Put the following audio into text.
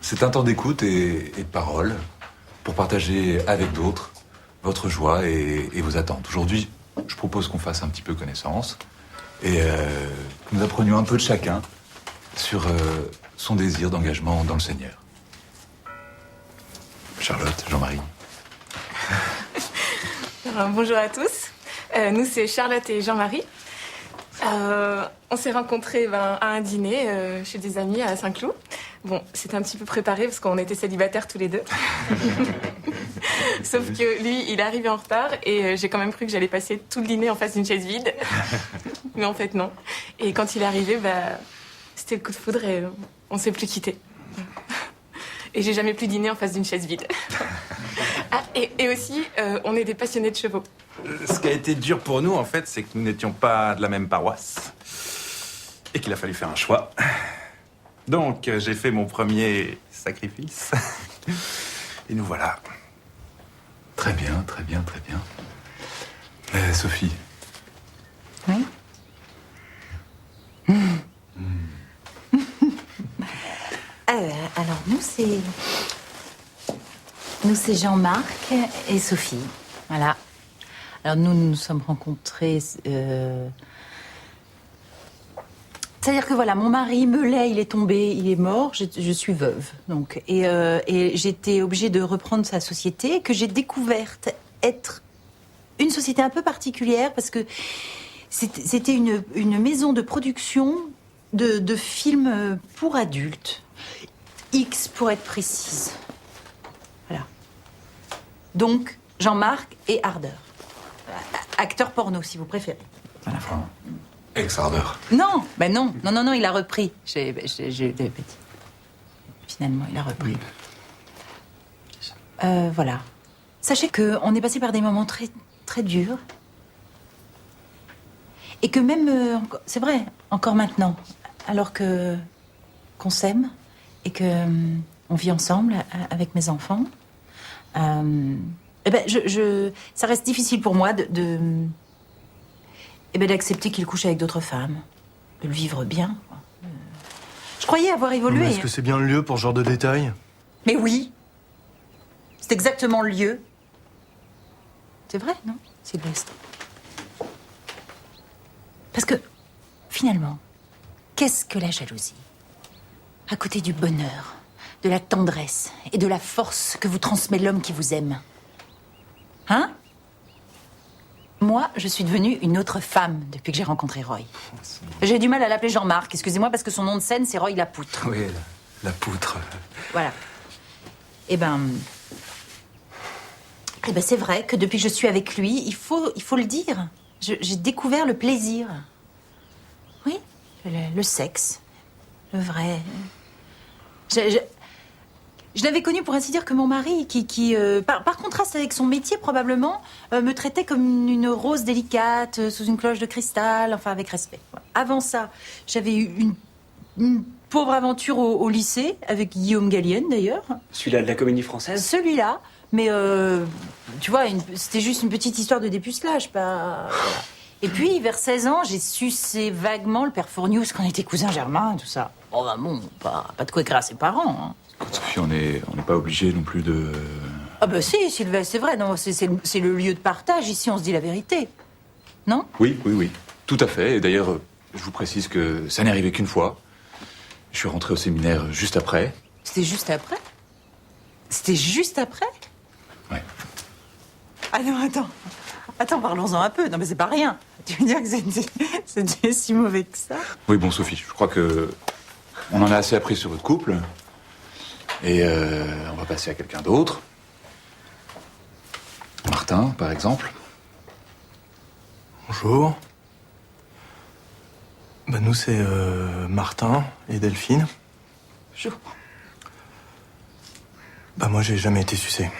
C'est un temps d'écoute et de parole pour partager avec d'autres votre joie et vos attentes. Aujourd'hui, je propose qu'on fasse un petit peu connaissance et que nous apprenions un peu de chacun sur son désir d'engagement dans le Seigneur. Charlotte, Jean-Marie. Bonjour à tous. Nous, c'est Charlotte et Jean-Marie. On s'est rencontrés à un dîner chez des amis à Saint-Cloud. Bon, c'était un petit peu préparé parce qu'on était célibataires tous les deux. Sauf que lui, il est arrivé en retard et j'ai quand même cru que j'allais passer tout le dîner en face d'une chaise vide. Mais en fait, non. Et quand il est arrivé, c'était le coup de foudre et on s'est plus quittés. Et j'ai jamais plus dîné en face d'une chaise vide. Ah, et aussi, on est des passionnés de chevaux. Ce qui a été dur pour nous, en fait, c'est que nous n'étions pas de la même paroisse. Et qu'il a fallu faire un choix. Donc, j'ai fait mon premier sacrifice. Et nous voilà. Très bien, très bien, très bien. Sophie. Oui. Alors, nous, c'est Jean-Marc et Sophie. Voilà. Alors, nous sommes rencontrés... C'est-à-dire que voilà, mon mari Melay, il est tombé, il est mort, je suis veuve. Donc, et j'étais obligée de reprendre sa société, que j'ai découverte être une société un peu particulière, parce que c'était une maison de production de films pour adultes. X pour être précise. Voilà. Donc, Jean-Marc et Ardeur. Acteur porno, si vous préférez. Voilà. Enfin, ex-ardeur. Non, non, il a repris. J'ai Finalement, il a repris. Voilà. Sachez qu'on est passé par des moments très, très durs. Et que même, c'est vrai, encore maintenant, alors qu'on s'aime et qu'on vit ensemble avec mes enfants, ça reste difficile pour moi d'accepter qu'il couche avec d'autres femmes, de le vivre bien. Je croyais avoir évolué. Mais est-ce que c'est bien le lieu pour ce genre de détails? Mais oui, c'est exactement le lieu. C'est vrai, non, Sylvestre? Parce que, finalement, qu'est-ce que la jalousie? À côté du bonheur, de la tendresse et de la force que vous transmet l'homme qui vous aime. Hein? Moi, je suis devenue une autre femme depuis que j'ai rencontré Roy. J'ai du mal à l'appeler Jean-Marc, excusez-moi, parce que son nom de scène, c'est Roy la Poutre. Oui, la poutre. Voilà. Eh ben, c'est vrai que depuis que je suis avec lui, il faut le dire. J'ai découvert le plaisir. Oui, le sexe. Le vrai. Je n'avais connu, pour ainsi dire, que mon mari, qui par contraste avec son métier, probablement, me traitait comme une rose délicate, sous une cloche de cristal, enfin, avec respect. Avant ça, j'avais eu une pauvre aventure au lycée, avec Guillaume Gallienne, d'ailleurs. Celui-là de la Comédie Française? Celui-là, mais tu vois, c'était juste une petite histoire de dépucelage, pas... Voilà. Et puis, vers 16 ans, j'ai sucé vaguement le père Fournius, qu'on était cousins germains, tout ça. Oh, bah bon, pas de quoi écrire à ses parents, hein. Écoute, Sophie, on n'est pas obligé non plus de... Ah bah si, Sylvestre, c'est vrai, non, c'est le lieu de partage, ici on se dit la vérité. Non? Oui, tout à fait. Et d'ailleurs, je vous précise que ça n'est arrivé qu'une fois. Je suis rentré au séminaire juste après. C'était juste après? C'était juste après? Ouais. Ah non, attends, parlons-en un peu. Non mais c'est pas rien. Tu veux dire que c'était si mauvais que ça? Oui, bon, Sophie, je crois que on en a assez appris sur votre couple. Et on va passer à quelqu'un d'autre. Martin, par exemple. Bonjour. Bah nous, c'est Martin et Delphine. Bonjour. Bah moi, j'ai jamais été sucé.